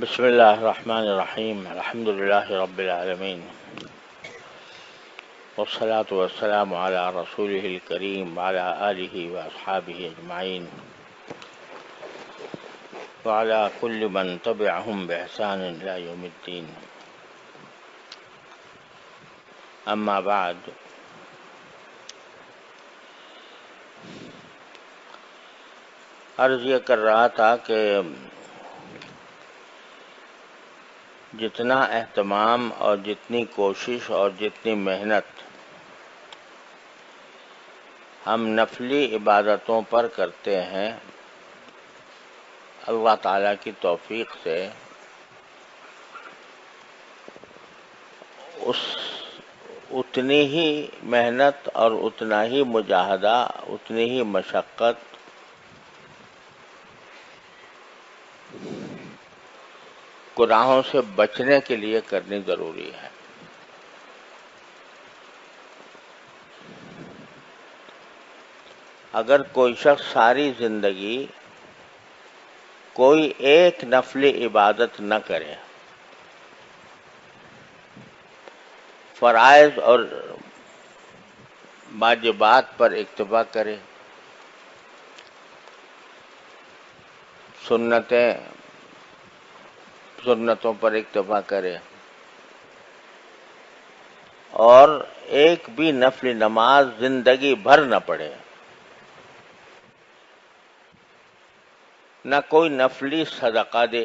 بسم الله الرحمن الرحيم. الحمد لله رب العالمين، والصلاة والسلام على رسوله الكريم وعلى آله وأصحابه أجمعين وعلى كل من تبعهم بإحسان إلى يوم الدين. أما بعد، عرض یہ کر رہا تھا کہ جتنا اہتمام اور جتنی کوشش اور جتنی محنت ہم نفلی عبادتوں پر کرتے ہیں، اللہ تعالیٰ کی توفیق سے اتنی ہی محنت اور اتنا ہی مجاہدہ، اتنی ہی مشقت گناہوں سے بچنے کے لیے کرنی ضروری ہے۔ اگر کوئی شخص ساری زندگی کوئی ایک نفلی عبادت نہ کرے، فرائض اور واجبات پر اکتفا کرے، سنتوں پر اکتفا کرے اور ایک بھی نفلی نماز زندگی بھر نہ پڑھے، نہ کوئی نفلی صدقہ دے،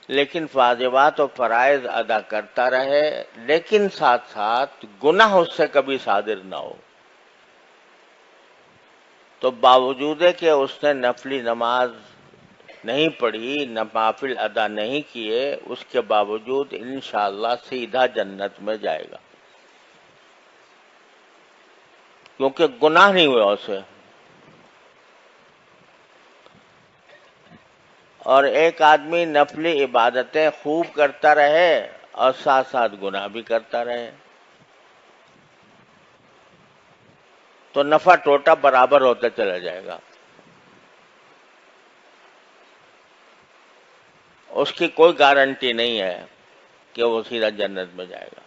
لیکن واجبات و فرائض ادا کرتا رہے، لیکن ساتھ ساتھ گناہ اس سے کبھی صادر نہ ہو، تو باوجود کہ اس نے نفلی نماز نہیں پڑھی، نوافل ادا نہیں کیے، اس کے باوجود انشاءاللہ سیدھا جنت میں جائے گا، کیونکہ گناہ نہیں ہوا اسے۔ اور ایک آدمی نفلی عبادتیں خوب کرتا رہے اور ساتھ ساتھ گناہ بھی کرتا رہے، تو نفع ٹوٹا برابر ہوتا چلا جائے گا، اس کی کوئی گارنٹی نہیں ہے کہ وہ سیدھا جنت میں جائے گا۔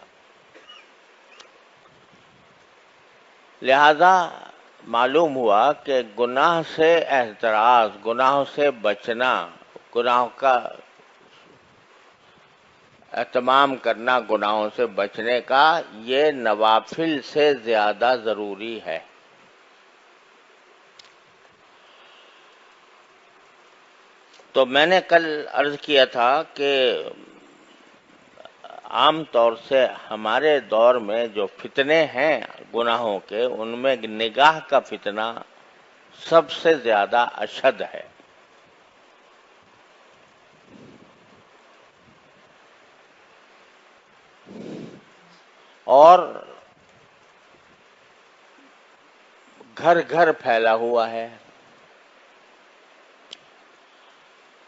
لہذا معلوم ہوا کہ گناہ سے احتراز، گناہوں سے بچنا، گناہوں کا اہتمام کرنا، گناہوں سے بچنے کا، یہ نوافل سے زیادہ ضروری ہے۔ تو میں نے کل عرض کیا تھا کہ عام طور سے ہمارے دور میں جو فتنے ہیں گناہوں کے، ان میں نگاہ کا فتنہ سب سے زیادہ اشد ہے۔ اور گھر گھر پھیلا ہوا ہے،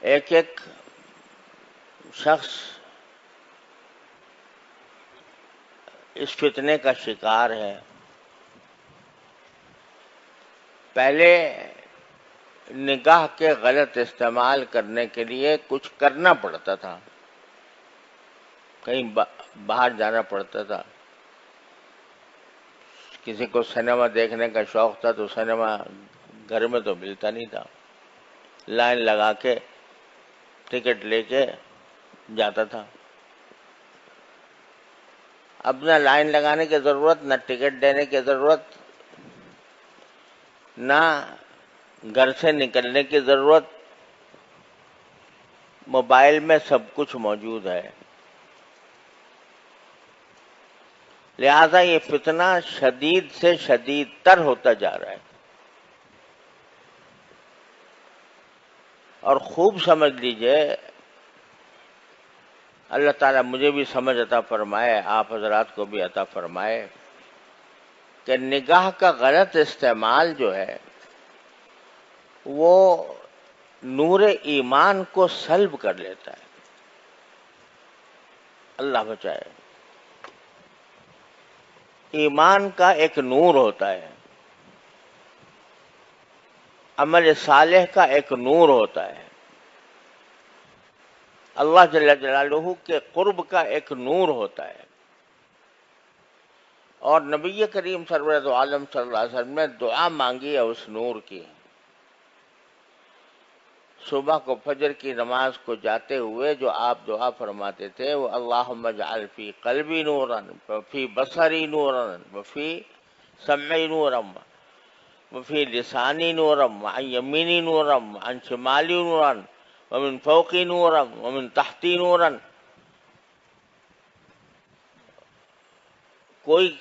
ایک ایک شخص اس فتنے کا شکار ہے۔ پہلے نگاہ کے غلط استعمال کرنے کے لیے کچھ کرنا پڑتا تھا، کہیں باہر جانا پڑتا تھا، کسی کو سنیما دیکھنے کا شوق تھا تو سنیما گھر میں تو ملتا نہیں تھا، لائن لگا کے ٹکٹ لے کے جاتا تھا۔ اب نہ لائن لگانے کی ضرورت، نہ ٹکٹ دینے کی ضرورت، نہ گھر سے نکلنے کی ضرورت، موبائل میں سب کچھ موجود ہے۔ لہذا یہ فتنہ شدید سے شدید تر ہوتا جا رہا ہے، اور خوب سمجھ لیجئے، اللہ تعالیٰ مجھے بھی سمجھ عطا فرمائے، آپ حضرات کو بھی عطا فرمائے، کہ نگاہ کا غلط استعمال جو ہے وہ نور ایمان کو سلب کر لیتا ہے، اللہ بچائے۔ ایمان کا ایک نور ہوتا ہے، عمل صالح کا ایک نور ہوتا ہے، اللہ جل جلالہ کے قرب کا ایک نور ہوتا ہے، اور نبی کریم سرور عالم صلی اللہ علیہ وسلم نے دعا مانگی ہے اس نور کی۔ صبح کو فجر کی نماز کو جاتے ہوئے جو آپ دعا فرماتے تھے وہ اللہم اجعل فی قلبی نورا وفی بصری نورا وفی سمعی نورا وفی لسانی نورا وعن یمینی نورا وعن شمالی نورا ومن فوقی نورا ومن تحتی نورا۔ کوئی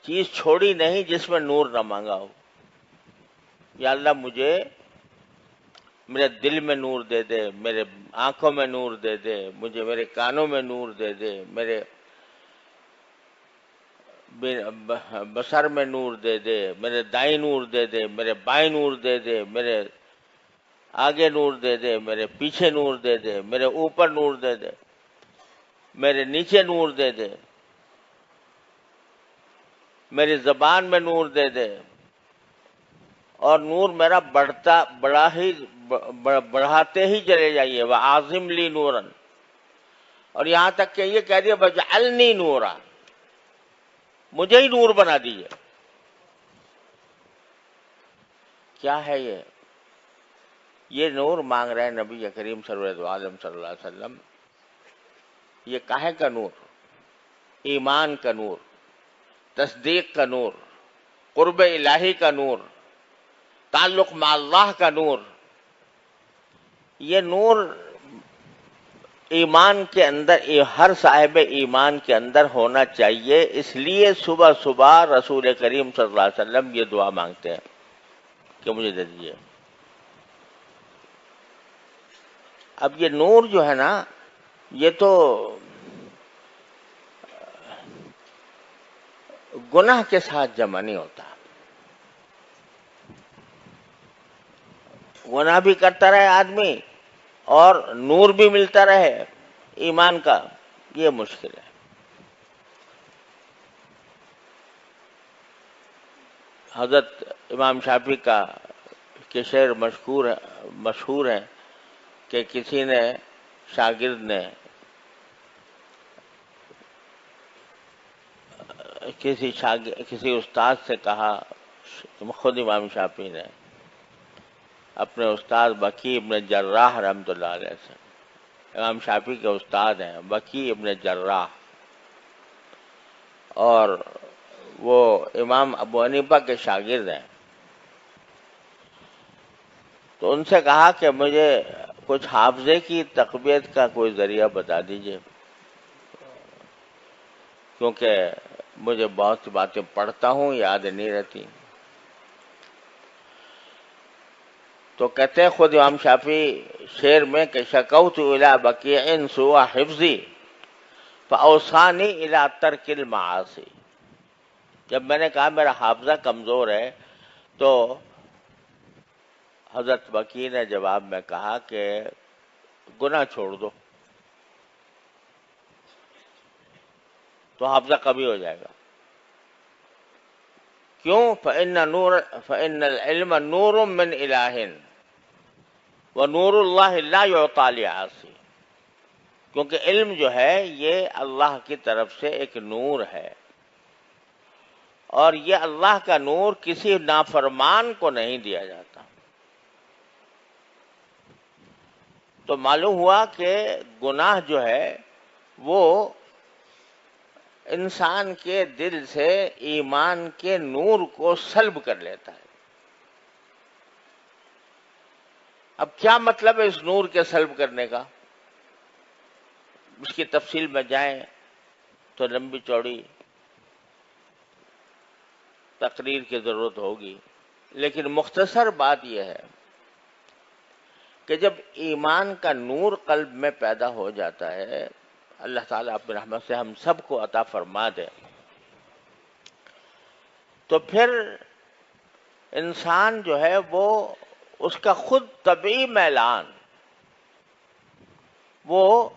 چیز چھوڑی نہیں جس میں نور نہ مانگا ہو۔ یا اللہ مجھے میرے دل میں نور دے دے، میرے آنکھوں میں نور دے دے، مجھے میرے کانوں میں نور دے دے، میرے بصر میں نور دے دے، میرے دائیں نور دے دے، میرے بائیں نور دے دے، میرے آگے نور دے دے، میرے پیچھے نور دے دے، میرے اوپر نور دے دے، میرے نیچے نور دے دے، میری زبان میں نور دے دے، اور نور میرا بڑھاتے ہی چلے جائیے۔ وَعَظِمْ لِي نُورًا، اور یہاں تک کہ یہ کہہ دیا وَاجْعَلْنِي نُورًا، مجھے ہی نور بنا دیجیے۔ کیا ہے یہ؟ یہ نور مانگ رہے ہیں نبی کریم سرور عالم صلی اللہ علیہ وسلم۔ یہ کاہے کا نور؟ ایمان کا نور، تصدیق کا نور، قرب الہی کا نور، تعلق مع اللہ کا نور۔ یہ نور ایمان کے اندر، ہر صاحب ایمان کے اندر ہونا چاہیے۔ اس لیے صبح صبح رسول کریم صلی اللہ علیہ وسلم یہ دعا مانگتے ہیں کہ مجھے دے دیجیے۔ اب یہ نور جو ہے نا، یہ تو گناہ کے ساتھ جمع نہیں ہوتا۔ گناہ بھی کرتا رہے آدمی اور نور بھی ملتا رہے ایمان کا، یہ مشکل ہے۔ حضرت امام شافعی کا کہ شعر مشہور ہے کہ کسی نے شاگرد نے کسی استاد سے کہا، خود امام شافعی نے اپنے استاد وکی ابن جراح رحمۃ اللہ علیہ سے، امام شافعی کے استاد ہیں وکی ابن جراح، اور وہ امام ابو حنیفہ کے شاگرد ہیں۔ تو ان سے کہا کہ مجھے کچھ حافظے کی تقویت کا کوئی ذریعہ بتا دیجئے، کیونکہ مجھے بہت سی باتیں پڑھتا ہوں یاد نہیں رہتی۔ تو کہتے ہیں خود امام شافعی شعر میں کہ شکوت الی بقیع سوء حفظی فاوصانی الی ترک المعاصی۔ جب میں نے کہا میرا حافظہ کمزور ہے تو حضرت بقیع نے جواب میں کہا کہ گناہ چھوڑ دو تو حافظہ قوی ہو جائے گا۔ کیوں؟ فإن العلم نور من الہ ونور اللہ لا یعطی لعاصی۔ کیونکہ علم جو ہے یہ اللہ کی طرف سے ایک نور ہے، اور یہ اللہ کا نور کسی نافرمان کو نہیں دیا جاتا۔ تو معلوم ہوا کہ گناہ جو ہے وہ انسان کے دل سے ایمان کے نور کو سلب کر لیتا ہے۔ اب کیا مطلب ہے اس نور کے سلب کرنے کا؟ اس کی تفصیل میں جائیں تو لمبی چوڑی تقریر کی ضرورت ہوگی، لیکن مختصر بات یہ ہے کہ جب ایمان کا نور قلب میں پیدا ہو جاتا ہے، اللہ تعالیٰ اپنی رحمت سے ہم سب کو عطا فرما دے، تو پھر انسان جو ہے وہ اس کا خود طبعی میلان وہ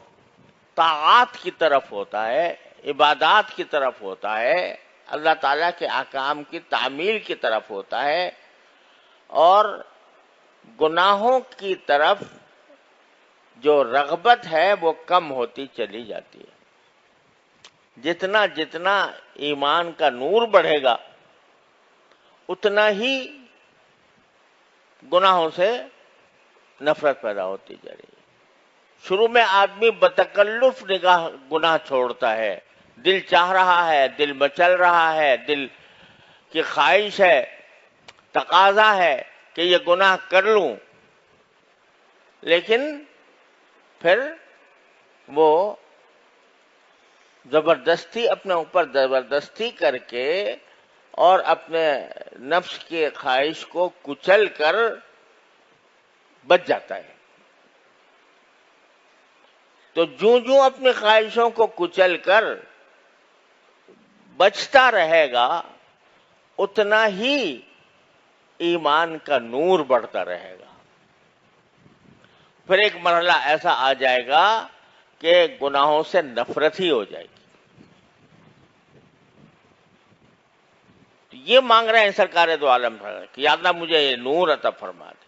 طاعات کی طرف ہوتا ہے، عبادات کی طرف ہوتا ہے، اللہ تعالیٰ کے احکام کی تعمیل کی طرف ہوتا ہے، اور گناہوں کی طرف جو رغبت ہے وہ کم ہوتی چلی جاتی ہے. جتنا جتنا ایمان کا نور بڑھے گا اتنا ہی گناہوں سے نفرت پیدا ہوتی جا رہی ہے. شروع میں آدمی بتکلف نگاہ گناہ چھوڑتا ہے، دل چاہ رہا ہے، دل مچل رہا ہے، دل کی خواہش ہے، تقاضا ہے کہ یہ گناہ کر لوں، لیکن پھر وہ زبردستی اپنے اوپر زبردستی کر کے اور اپنے نفس کی خواہش کو کچل کر بچ جاتا ہے. تو جوں اپنی خواہشوں کو کچل کر بچتا رہے گا اتنا ہی ایمان کا نور بڑھتا رہے گا. پھر ایک مرحلہ ایسا آ جائے گا کہ گناہوں سے نفرت ہی ہو جائے گی. تو یہ مانگ رہے ہیں سرکار دو عالم کہ یا اللہ مجھے یہ نور عطا فرما دے.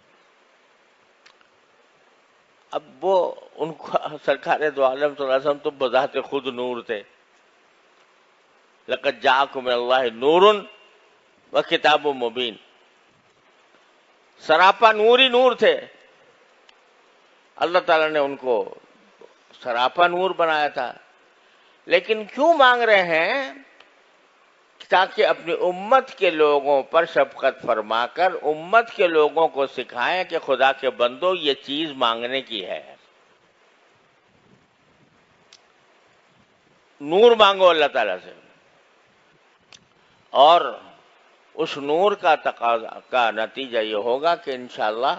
اب وہ ان کو سرکار دو عالم صلی اللہ علیہ وسلم تو بذات خود نور تھے. لقد جاءکم من اللہ نور و کتاب مبین، سراپا نور ہی نور تھے. اللہ تعالیٰ نے ان کو سراپا نور بنایا تھا. لیکن کیوں مانگ رہے ہیں؟ تاکہ اپنی امت کے لوگوں پر شفقت فرما کر امت کے لوگوں کو سکھائیں کہ خدا کے بندو یہ چیز مانگنے کی ہے. نور مانگو اللہ تعالیٰ سے، اور اس نور کا تقاضا کا نتیجہ یہ ہوگا کہ انشاءاللہ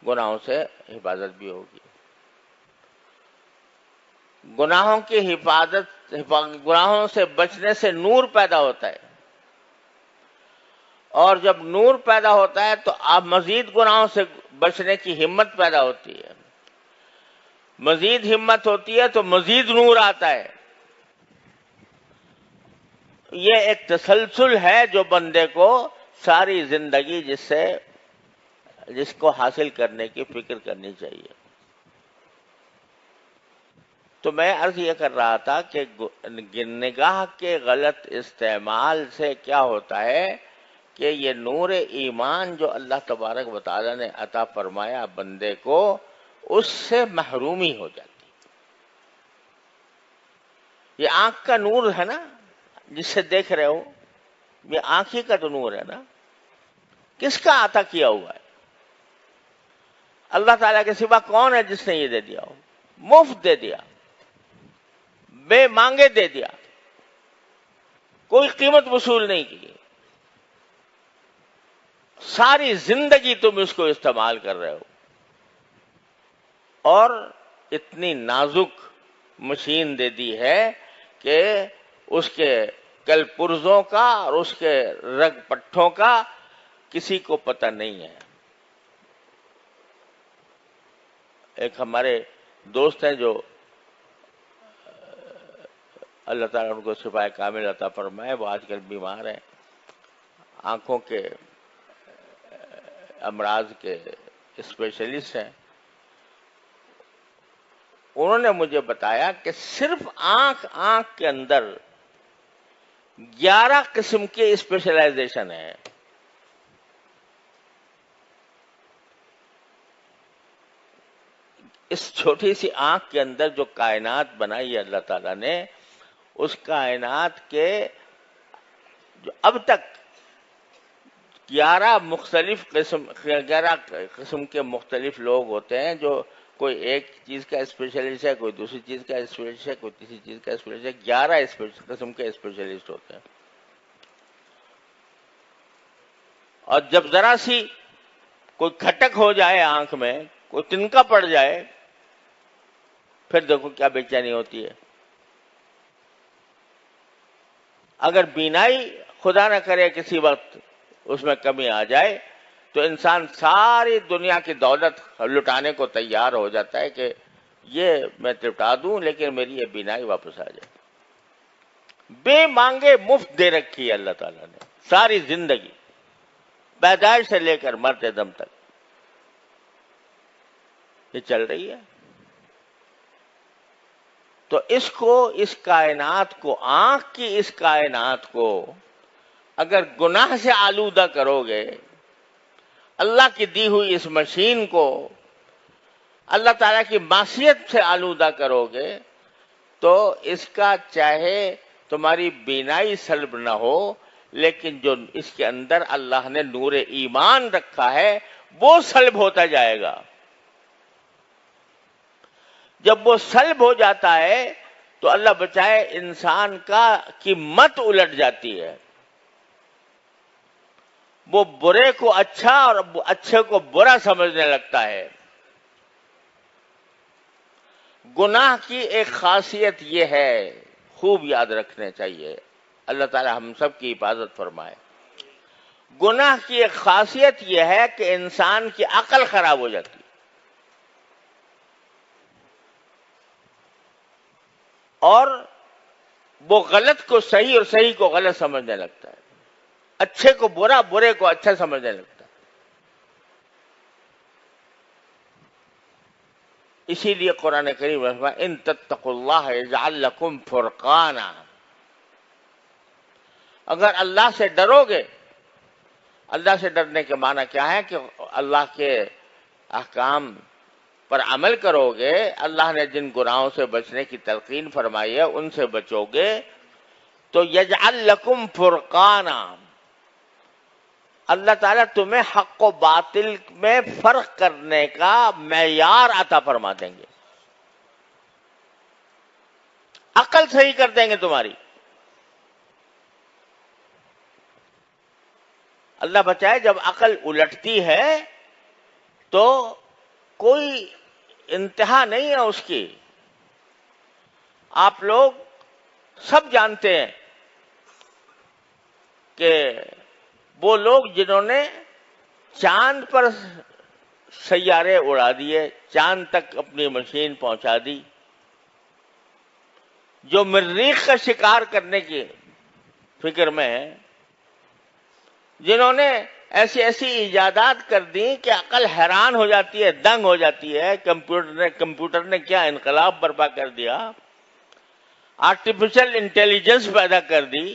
گناہوں سے حفاظت بھی ہوگی. گناہوں کی گناہوں سے بچنے سے نور پیدا ہوتا ہے، اور جب نور پیدا ہوتا ہے تو آپ مزید گناہوں سے بچنے کی ہمت پیدا ہوتی ہے. مزید ہمت ہوتی ہے تو مزید نور آتا ہے. یہ ایک تسلسل ہے جو بندے کو ساری زندگی جس کو حاصل کرنے کی فکر کرنی چاہیے. تو میں عرض یہ کر رہا تھا کہ نگاہ کے غلط استعمال سے کیا ہوتا ہے کہ یہ نور ایمان جو اللہ تبارک و تعالی نے عطا فرمایا بندے کو، اس سے محرومی ہو جاتی. یہ آنکھ کا نور ہے نا جس سے دیکھ رہے ہو، یہ آنکھ ہی کا تو نور ہے نا. کس کا عطا کیا ہوا ہے؟ اللہ تعالیٰ کے سوا کون ہے جس نے یہ دے دیا ہو؟ مفت دے دیا، بے مانگے دے دیا، کوئی قیمت وصول نہیں کی. ساری زندگی تم اس کو استعمال کر رہے ہو، اور اتنی نازک مشین دے دی ہے کہ اس کے کل پرزوں کا اور اس کے رگ پٹھوں کا کسی کو پتہ نہیں ہے. ایک ہمارے دوست ہیں جو اللہ تعالیٰ ان کو شفائے کامل عطا فرمائے، وہ آج کل بیمار ہیں، آنکھوں کے امراض کے اسپیشلسٹ ہیں. انہوں نے مجھے بتایا کہ صرف آنکھ کے اندر 11 قسم کی اسپیشلائزیشن ہے. اس چھوٹی سی آنکھ کے اندر جو کائنات بنائی ہے اللہ تعالیٰ نے، اس کائنات کے جو اب تک 11 قسم کے مختلف لوگ ہوتے ہیں، جو کوئی ایک چیز کا اسپیشلسٹ ہے، کوئی دوسری چیز کا اسپیشلسٹ ہے، کوئی تیسری چیز کا اسپیشلسٹ ہے. 11 قسم کے اسپیشلسٹ ہوتے ہیں. اور جب ذرا سی کوئی کھٹک ہو جائے آنکھ میں، کوئی تنکا پڑ جائے، پھر دیکھو کیا بے چینی ہوتی ہے. اگر بینائی خدا نہ کرے کسی وقت اس میں کمی آ جائے تو انسان ساری دنیا کی دولت لٹانے کو تیار ہو جاتا ہے کہ یہ میں لٹا دوں لیکن میری یہ بینائی واپس آ جائے. بے مانگے مفت دے رکھی ہے اللہ تعالیٰ نے ساری زندگی، پیدائش سے لے کر مرتے دم تک. یہ چل رہی ہے. تو اس کائنات کو، آنکھ کی اس کائنات کو اگر گناہ سے آلودہ کرو گے، اللہ کی دی ہوئی اس مشین کو اللہ تعالیٰ کی معصیت سے آلودہ کرو گے، تو اس کا چاہے تمہاری بینائی سلب نہ ہو، لیکن جو اس کے اندر اللہ نے نور ایمان رکھا ہے وہ سلب ہوتا جائے گا. جب وہ سلب ہو جاتا ہے تو اللہ بچائے انسان کی مت الٹ جاتی ہے. وہ برے کو اچھا اور اچھے کو برا سمجھنے لگتا ہے. گناہ کی ایک خاصیت یہ ہے، خوب یاد رکھنے چاہیے، اللہ تعالی ہم سب کی حفاظت فرمائے. گناہ کی ایک خاصیت یہ ہے کہ انسان کی عقل خراب ہو جاتی ہے، اور وہ غلط کو صحیح اور صحیح کو غلط سمجھنے لگتا ہے، اچھے کو برا، برے کو اچھا سمجھنے لگتا ہے. اسی لیے قرآن کریم میں فرمایا ان تتقوا اللہ یجعل لکم فرقانا، اگر اللہ سے ڈرو گے. اللہ سے ڈرنے کے معنی کیا ہے؟ کہ اللہ کے احکام پر عمل کرو گے، اللہ نے جن گناہوں سے بچنے کی تلقین فرمائی ہے ان سے بچو گے، تو یجعل لکم فرقانا، اللہ تعالیٰ تمہیں حق و باطل میں فرق کرنے کا معیار عطا فرما دیں گے، عقل صحیح کر دیں گے تمہاری. اللہ بچائے جب عقل الٹتی ہے تو کوئی انتہا نہیں ہے اس کی. آپ لوگ سب جانتے ہیں کہ وہ لوگ جنہوں نے چاند پر سیارے اڑا دیے، چاند تک اپنی مشین پہنچا دی، جو مریخ کا شکار کرنے کی فکر میں ہے، جنہوں نے ایسی ایجادات کر دی کہ عقل حیران ہو جاتی ہے، دنگ ہو جاتی ہے. کمپیوٹر نے کیا انقلاب برپا کر دیا، آرٹیفیشل انٹیلیجنس پیدا کر دی،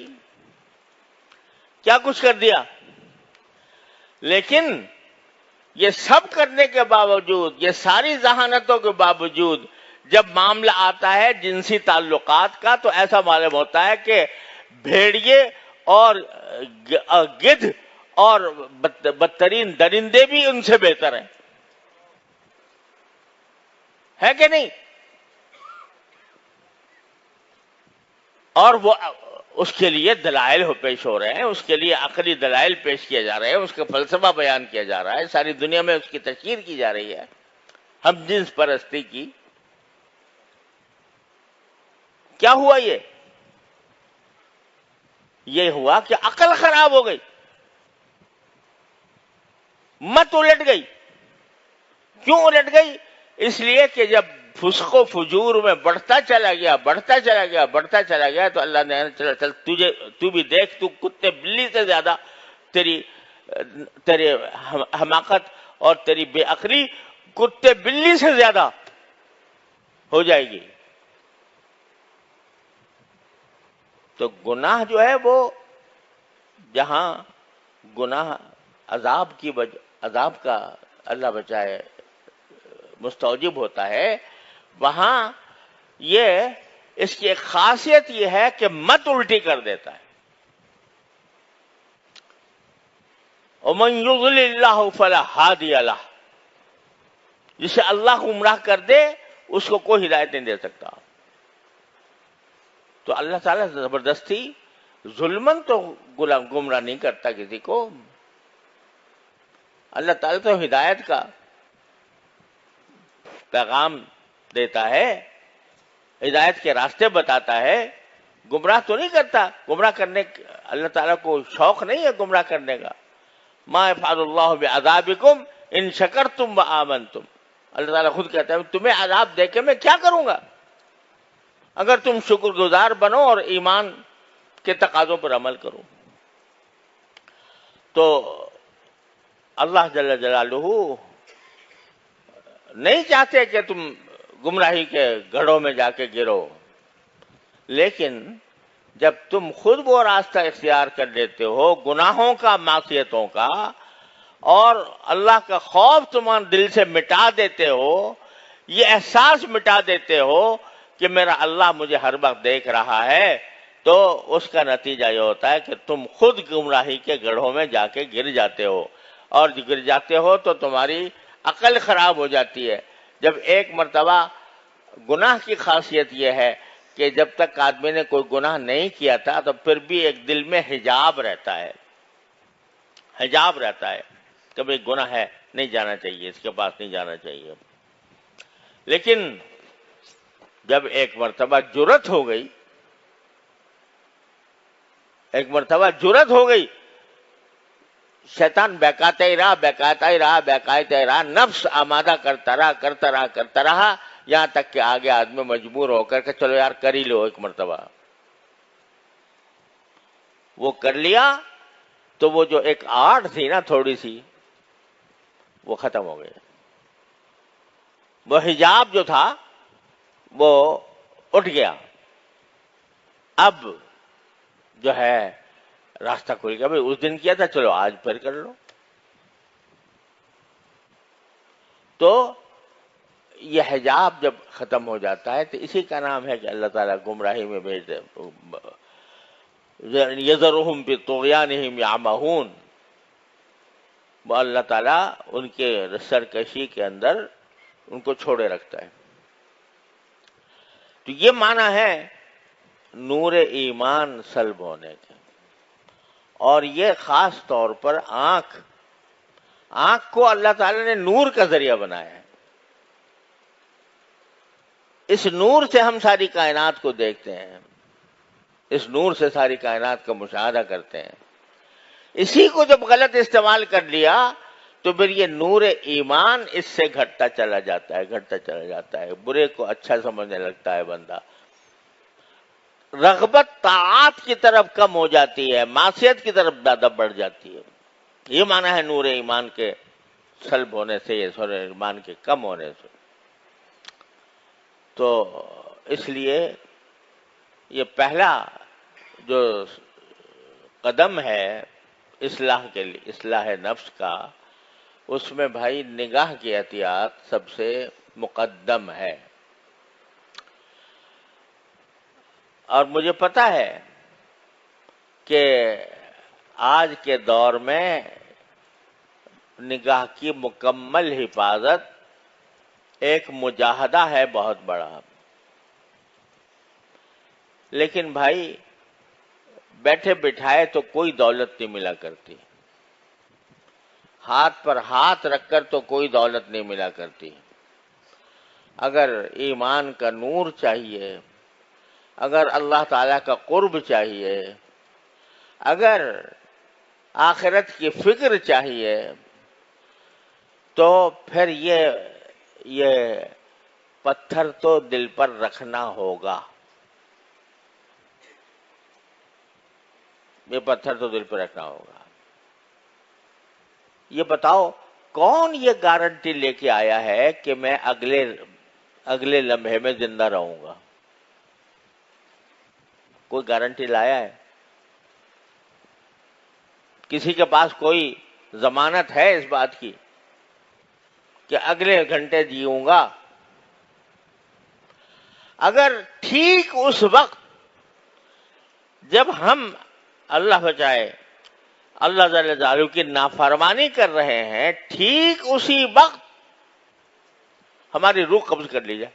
کیا کچھ کر دیا. لیکن یہ سب کرنے کے باوجود، یہ ساری ذہانتوں کے باوجود، جب معاملہ آتا ہے جنسی تعلقات کا تو ایسا معلوم ہوتا ہے کہ بھیڑیے اور گدھ اور بدترین درندے بھی ان سے بہتر ہیں، ہے کہ نہیں؟ اور وہ اس کے لیے دلائل پیش ہو رہے ہیں، اس کے لیے عقلی دلائل پیش کیے جا رہے ہیں، اس کا فلسفہ بیان کیا جا رہا ہے، ساری دنیا میں اس کی تشہیر کی جا رہی ہے، ہم جنس پرستی کی. کیا ہوا؟ یہ ہوا کہ عقل خراب ہو گئی، مت الٹ گئی. کیوں الٹ گئی؟ اس لیے کہ جب فسق و فجور میں بڑھتا چلا گیا تو اللہ نے چل تو بھی دیکھ، تو کتے بلی سے زیادہ تیری حماقت اور تیری بے عقلی کتے بلی سے زیادہ ہو جائے گی. تو گناہ جو ہے وہ جہاں گناہ عذاب کا اللہ بچائے مستوجب ہوتا ہے، وہاں اس کی ایک خاصیت یہ ہے کہ مت الٹی کر دیتا ہے. وَمَن يُضْلِلِ اللَّهُ فَلَا هَادِيَ لَهُ، جسے اللہ گمراہ کر دے اس کو کوئی ہدایت نہیں دے سکتا. تو اللہ تعالیٰ زبردستی ظلمن تو گمراہ نہیں کرتا کسی کو. اللہ تعالیٰ تو ہدایت کا پیغام دیتا ہے، ہدایت کے راستے بتاتا ہے، گمراہ تو نہیں کرتا. گمراہ کرنے اللہ تعالیٰ کو شوق نہیں ہے گمراہ کرنے کا. ما یفعل اللہ بعذابکم ان شکرتم وآمنتم، اللہ تعالیٰ خود کہتا ہے تمہیں عذاب دے کے میں کیا کروں گا اگر تم شکر گزار بنو اور ایمان کے تقاضوں پر عمل کرو. تو اللہ جل جلالہ نہیں چاہتے کہ تم گمراہی کے گڑھوں میں جا کے گرو، لیکن جب تم خود وہ راستہ اختیار کر لیتے ہو گناہوں کا، معصیتوں کا، اور اللہ کا خوف تمہارے دل سے مٹا دیتے ہو، یہ احساس مٹا دیتے ہو کہ میرا اللہ مجھے ہر وقت دیکھ رہا ہے، تو اس کا نتیجہ یہ ہوتا ہے کہ تم خود گمراہی کے گڑھوں میں جا کے گر جاتے ہو، اور گر جاتے ہو تو تمہاری عقل خراب ہو جاتی ہے۔ جب ایک مرتبہ گناہ کی خاصیت یہ ہے کہ جب تک آدمی نے کوئی گناہ نہیں کیا تھا تو پھر بھی ایک دل میں حجاب رہتا ہے، حجاب رہتا ہے کہ بھئی گناہ ہے، نہیں جانا چاہیے، اس کے پاس نہیں جانا چاہیے۔ لیکن جب ایک مرتبہ جرأت ہو گئی، ایک مرتبہ جرأت ہو گئی، شیطان بہکاتا ہی رہا، بہکاتا ہی رہا، بہکاتا ہی رہا، نفس آمادہ کرتا رہا، کرتا رہا، یہاں تک کہ آگے آدمی مجبور ہو کر کہ چلو یار کر ہی لو ایک مرتبہ۔ وہ کر لیا تو وہ جو ایک آڑ تھی نا تھوڑی سی، وہ ختم ہو گئی، وہ حجاب جو تھا وہ اٹھ گیا۔ اب جو ہے راستہ کھل گیا، بھائی اس دن کیا تھا چلو آج پھر کر لو۔ تو یہ حجاب جب ختم ہو جاتا ہے تو اسی کا نام ہے کہ اللہ تعالیٰ گمراہی میں بھیج دے، یذرہم فی طغیانہم یعمہون، وہ اللہ تعالیٰ ان کے سرکشی کے اندر ان کو چھوڑے رکھتا ہے۔ تو یہ معنی ہے نور ایمان سلب ہونے کے، اور یہ خاص طور پر آنکھ کو اللہ تعالیٰ نے نور کا ذریعہ بنایا ہے۔ اس نور سے ہم ساری کائنات کو دیکھتے ہیں، اس نور سے ساری کائنات کا مشاہدہ کرتے ہیں۔ اسی کو جب غلط استعمال کر لیا تو پھر یہ نور ایمان اس سے گھٹتا چلا جاتا ہے، برے کو اچھا سمجھنے لگتا ہے بندہ، رغبت طاعات کی طرف کم ہو جاتی ہے، معصیت کی طرف زیادہ بڑھ جاتی ہے۔ یہ معنی ہے نور ایمان کے سلب ہونے سے، یہ نور ایمان کے کم ہونے سے۔ تو اس لیے یہ پہلا جو قدم ہے اصلاح کے لیے، اصلاح نفس کا، اس میں بھائی نگاہ کی احتیاط سب سے مقدم ہے۔ اور مجھے پتا ہے کہ آج کے دور میں نگاہ کی مکمل حفاظت ایک مجاہدہ ہے بہت بڑا، لیکن بھائی بیٹھے بٹھائے تو کوئی دولت نہیں ملا کرتی، ہاتھ پر ہاتھ رکھ کر تو کوئی دولت نہیں ملا کرتی۔ اگر ایمان کا نور چاہیے، اگر اللہ تعالیٰ کا قرب چاہیے، اگر آخرت کی فکر چاہیے، تو پھر یہ پتھر تو دل پر رکھنا ہوگا، یہ پتھر تو دل پر رکھنا ہوگا۔ یہ بتاؤ کون یہ گارنٹی لے کے آیا ہے کہ میں اگلے لمحے میں زندہ رہوں گا؟ کوئی گارنٹی لایا ہے؟ کسی کے پاس کوئی ضمانت ہے اس بات کی کہ اگلے گھنٹے جیوں گا؟ اگر ٹھیک اس وقت جب ہم، اللہ بچائے، اللہ جل جلالہ کی نافرمانی کر رہے ہیں، ٹھیک اسی وقت ہماری روح قبض کر لی جائے،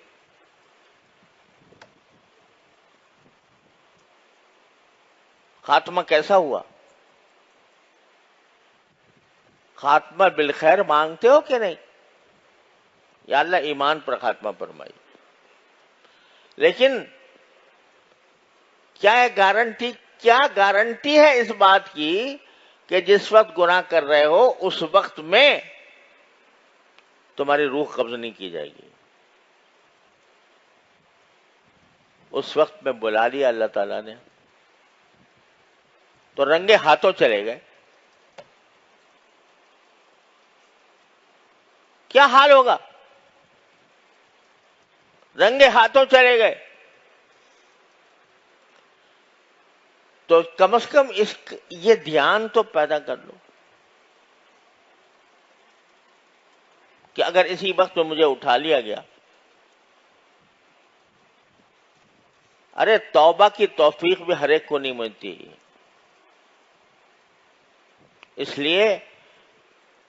خاتمہ کیسا ہوا؟ خاتمہ بالخیر مانگتے ہو کہ نہیں؟ یا اللہ ایمان پر خاتمہ فرمائی۔ لیکن کیا گارنٹی ہے اس بات کی کہ جس وقت گناہ کر رہے ہو اس وقت میں تمہاری روح قبض نہیں کی جائے گی؟ اس وقت میں بلا لیا اللہ تعالیٰ نے تو رنگے ہاتھوں چلے گئے، کیا حال ہوگا؟ رنگے ہاتھوں چلے گئے، تو کم از کم یہ دھیان تو پیدا کر لو کہ اگر اسی وقت میں مجھے اٹھا لیا گیا، ارے توبہ کی توفیق بھی ہر ایک کو نہیں ملتی، اس لیے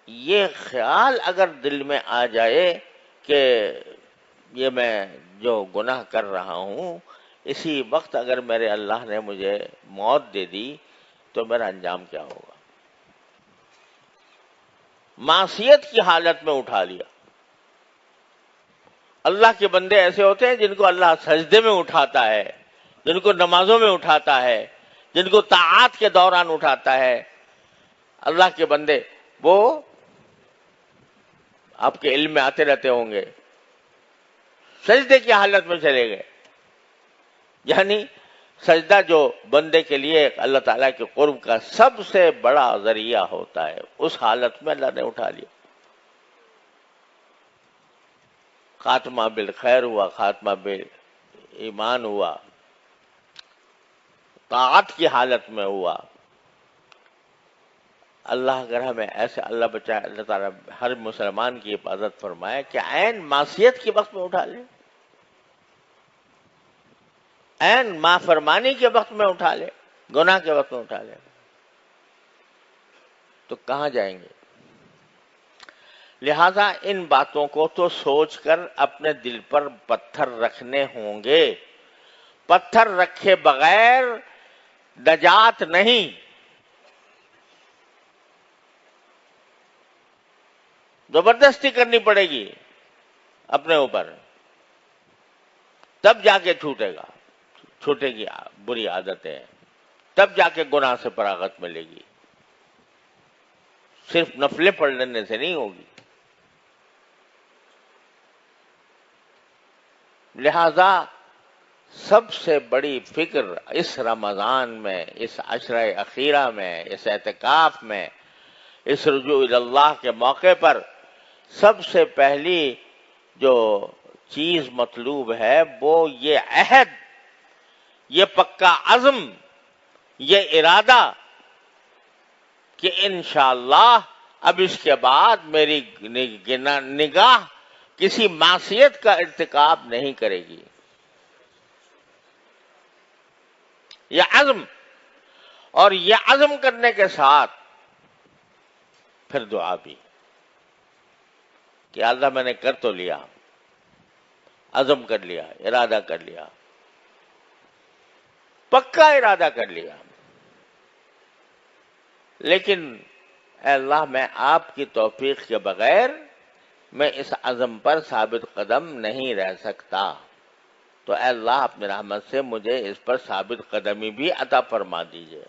یہ خیال اگر دل میں آ جائے کہ یہ میں جو گناہ کر رہا ہوں، اسی وقت اگر میرے اللہ نے مجھے موت دے دی تو میرا انجام کیا ہوگا؟ معصیت کی حالت میں اٹھا لیا۔ اللہ کے بندے ایسے ہوتے ہیں جن کو اللہ سجدے میں اٹھاتا ہے، جن کو نمازوں میں اٹھاتا ہے، جن کو طاعات کے دوران اٹھاتا ہے۔ اللہ کے بندے وہ آپ کے علم میں آتے رہتے ہوں گے، سجدے کی حالت میں چلے گئے، یعنی سجدہ جو بندے کے لیے اللہ تعالیٰ کے قرب کا سب سے بڑا ذریعہ ہوتا ہے، اس حالت میں اللہ نے اٹھا لیا۔ خاتمہ بالخیر ہوا، خاتمہ بالایمان ہوا، طاعت کی حالت میں ہوا۔ اللہ اگر ہمیں ایسے اللہ بچائے، اللہ تعالیٰ ہر مسلمان کی حفاظت فرمائے کہ عین معصیت کے وقت میں اٹھا لے، عین نافرمانی کے وقت میں اٹھا لے، گناہ کے وقت میں اٹھا لے، تو کہاں جائیں گے؟ لہذا ان باتوں کو تو سوچ کر اپنے دل پر پتھر رکھنے ہوں گے، پتھر رکھے بغیر نجات نہیں۔ زبردستی کرنی پڑے گی اپنے اوپر، تب جا کے چھوٹے گی بری عادتیں، تب جا کے گناہ سے فراغت ملے گی، صرف نفلیں پڑھ لینے سے نہیں ہوگی۔ لہذا سب سے بڑی فکر اس رمضان میں، اس عشرہ اخیرہ میں، اس اعتکاف میں، اس رجوع اللہ کے موقع پر سب سے پہلی جو چیز مطلوب ہے وہ یہ عہد، یہ پکا عزم، یہ ارادہ کہ انشاءاللہ اب اس کے بعد میری نگاہ کسی معصیت کا ارتکاب نہیں کرے گی، یہ عزم۔ اور یہ عزم کرنے کے ساتھ پھر دعا بھی کہ اللہ میں نے کر تو لیا، عزم کر لیا، ارادہ کر لیا، پکا ارادہ کر لیا، لیکن اے اللہ میں آپ کی توفیق کے بغیر میں اس عزم پر ثابت قدم نہیں رہ سکتا، تو اے اللہ اپنی رحمت سے مجھے اس پر ثابت قدمی بھی عطا فرما دیجئے۔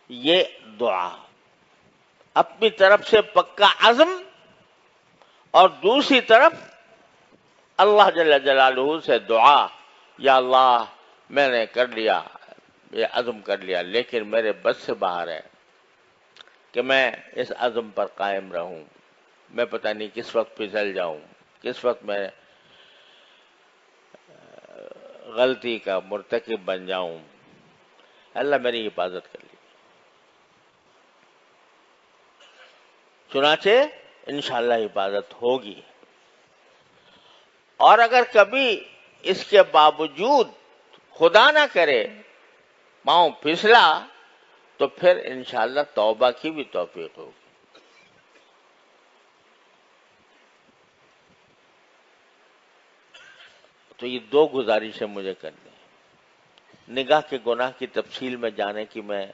یہ دعا اپنی طرف سے پکا عزم، اور دوسری طرف اللہ جل جلالہ سے دعا، یا اللہ میں نے کر لیا، یہ عزم کر لیا، لیکن میرے بس سے باہر ہے کہ میں اس عزم پر قائم رہوں، میں پتہ نہیں کس وقت پھسل جاؤں، کس وقت میں غلطی کا مرتکب بن جاؤں، اللہ میری حفاظت کر لی۔ چنانچہ انشاءاللہ حفاظت ہوگی، اور اگر کبھی اس کے باوجود خدا نہ کرے پاؤں پھسلا تو پھر انشاءاللہ توبہ کی بھی توفیق ہوگی۔ تو یہ دو گزارشیں مجھے کرنی ہیں۔ نگاہ کے گناہ کی تفصیل میں جانے کی میں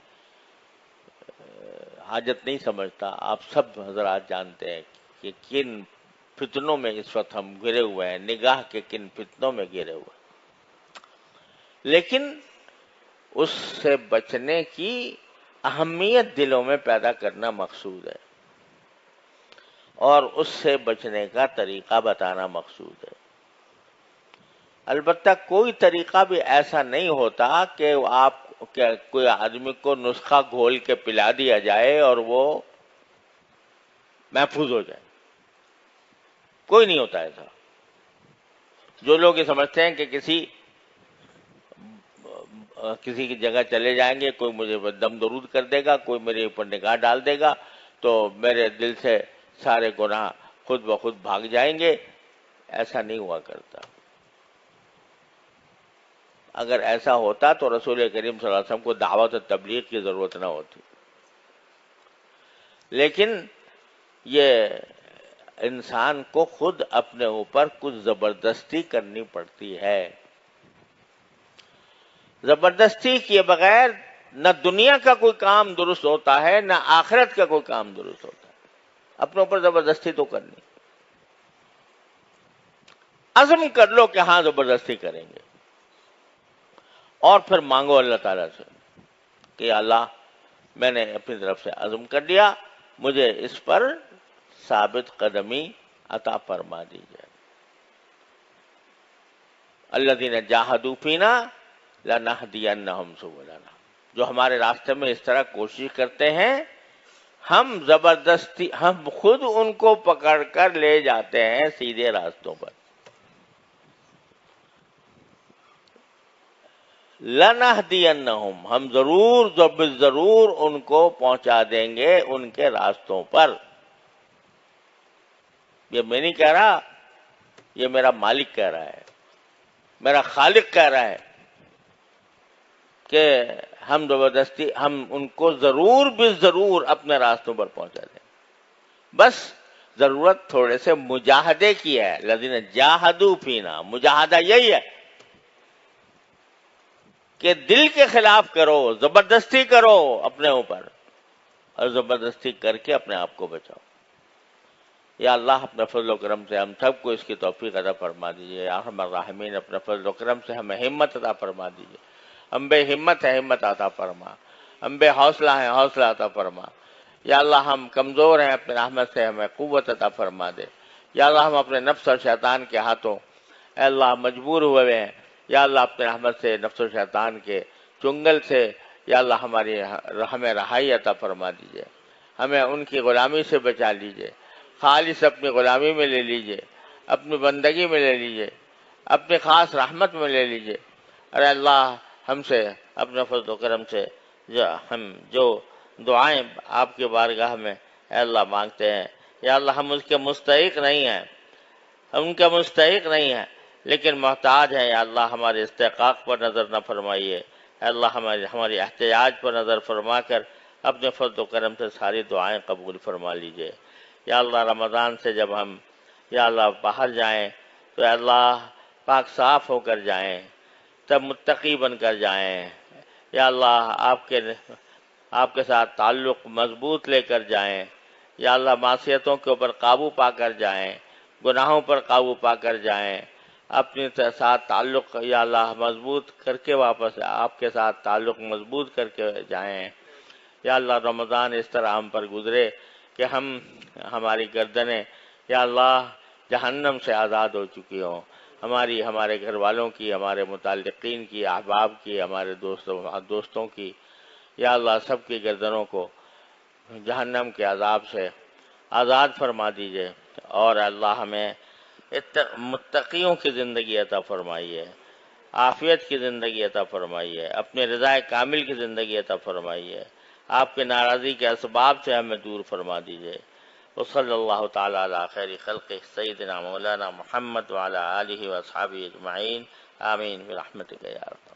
حاجت نہیں سمجھتا، آپ سب حضرات جانتے ہیں کہ کن فتنوں میں اس وقت ہم گرے ہوئے ہیں، نگاہ کے کن فتنوں میں گرے ہوئے ہیں، لیکن اس سے بچنے کی اہمیت دلوں میں پیدا کرنا مقصود ہے، اور اس سے بچنے کا طریقہ بتانا مقصود ہے۔ البتہ کوئی طریقہ بھی ایسا نہیں ہوتا کہ کوئی آدمی کو نسخہ گھول کے پلا دیا جائے اور وہ محفوظ ہو جائے۔ کوئی نہیں ہوتا ایسا. جو لوگ یہ سمجھتے ہیں کہ کسی کی جگہ چلے جائیں گے، کوئی مجھے دم درود کر دے گا، کوئی میرے اوپر نگاہ ڈال دے گا تو میرے دل سے سارے گناہ خود بخود بھاگ جائیں گے، ایسا نہیں ہوا کرتا. اگر ایسا ہوتا تو رسول کریم صلی اللہ علیہ وسلم کو دعوت و تبلیغ کی ضرورت نہ ہوتی. لیکن یہ انسان کو خود اپنے اوپر کچھ زبردستی کرنی پڑتی ہے. زبردستی کیے بغیر نہ دنیا کا کوئی کام درست ہوتا ہے، نہ آخرت کا کوئی کام درست ہوتا ہے. اپنے اوپر زبردستی تو کرنی. عزم کر لو کہ ہاں زبردستی کریں گے، اور پھر مانگو اللہ تعالیٰ سے کہ اللہ میں نے اپنی طرف سے عزم کر لیا، مجھے اس پر ثابت قدمی عطا فرما دیجیے. الذین جاہدوا فینا لنہدینہم سبلنا، جو ہمارے راستے میں اس طرح کوشش کرتے ہیں، ہم زبردستی ہم خود ان کو پکڑ کر لے جاتے ہیں سیدھے راستوں پر. لنہدینہم، ہم ضرور ضرور ان کو پہنچا دیں گے ان کے راستوں پر. یہ میں نہیں کہہ رہا، یہ میرا مالک کہہ رہا ہے، میرا خالق کہہ رہا ہے کہ ہم زبردستی ہم ان کو ضرور ضرور اپنے راستوں پر پہنچا دیں. بس ضرورت تھوڑے سے مجاہدے کی ہے. الذین جاہدوا فینا، مجاہدہ یہی ہے کہ دل کے خلاف کرو، زبردستی کرو اپنے اوپر، اور زبردستی کر کے اپنے آپ کو بچاؤ. یا اللہ اپنے فضل و کرم سے ہم سب کو اس کی توفیق عطا فرما دیجیے. یا ارحم الراحمین اپنے فضل و کرم سے ہمیں ہمت عطا فرما دیجیے. ہم بے ہمت ہیں، ہمت عطا فرما. ہم بے حوصلہ ہیں، حوصلہ عطا فرما. یا اللہ ہم کمزور ہیں، اپنے رحمت سے ہمیں قوت عطا فرما دے. یا اللہ ہم اپنے نفس اور شیطان کے ہاتھوں اے اللہ مجبور ہوئے ہیں. یا اللہ اپنے رحمت سے نفس و شیطان کے چنگل سے یا اللہ ہمیں رہائی عطا فرما دیجیے. ہمیں ان کی غلامی سے بچا لیجیے. خالص اپنی غلامی میں لے لیجیے، اپنی بندگی میں لے لیجیے، اپنی خاص رحمت میں لے لیجیے. ارے اللہ ہم سے اپنے فضل و کرم سے جو دعائیں آپ کے بارگاہ میں اے اللہ مانگتے ہیں، یا اللہ ہم اس کے مستحق نہیں ہیں، ہم ان کا مستحق نہیں ہیں، لیکن محتاج ہیں. یا اللہ ہمارے استحقاق پر نظر نہ فرمائیے. اے اللہ ہماری احتیاج پر نظر فرما کر اپنے فضل و کرم سے ساری دعائیں قبول فرما لیجیے. یا اللہ رمضان سے جب ہم یا اللہ باہر جائیں تو اے اللہ پاک صاف ہو کر جائیں، تب متقی بن کر جائیں. یا اللہ آپ کے ساتھ تعلق مضبوط لے کر جائیں. یا اللہ معصیتوں کے اوپر قابو پا کر جائیں، گناہوں پر قابو پا کر جائیں، اپنے ساتھ تعلق یا اللہ مضبوط کر کے واپس آپ کے ساتھ تعلق مضبوط کر کے جائیں. یا اللہ رمضان اس طرح ہم پر گزرے کہ ہماری گردنیں یا اللہ جہنم سے آزاد ہو چکی ہوں، ہمارے گھر والوں کی، ہمارے متعلقین کی، احباب کی، ہمارے دوستوں کی. یا اللہ سب کی گردنوں کو جہنم کے عذاب سے آزاد فرما دیجیے. اور اللہ ہمیں متقیوں کی زندگی عطا فرمائیے، عافیت کی زندگی عطا فرمائیے، اپنے رضا کامل کی زندگی عطا فرمائیے. آپ کے ناراضی کے اسباب سے ہمیں دور فرما دیجیے. وصلی اللہ تعالی علی خیر خلق سیدنا مولانا محمد وعلی آلہ واصحابہ اجمعین. آمین برحمتک یا رب.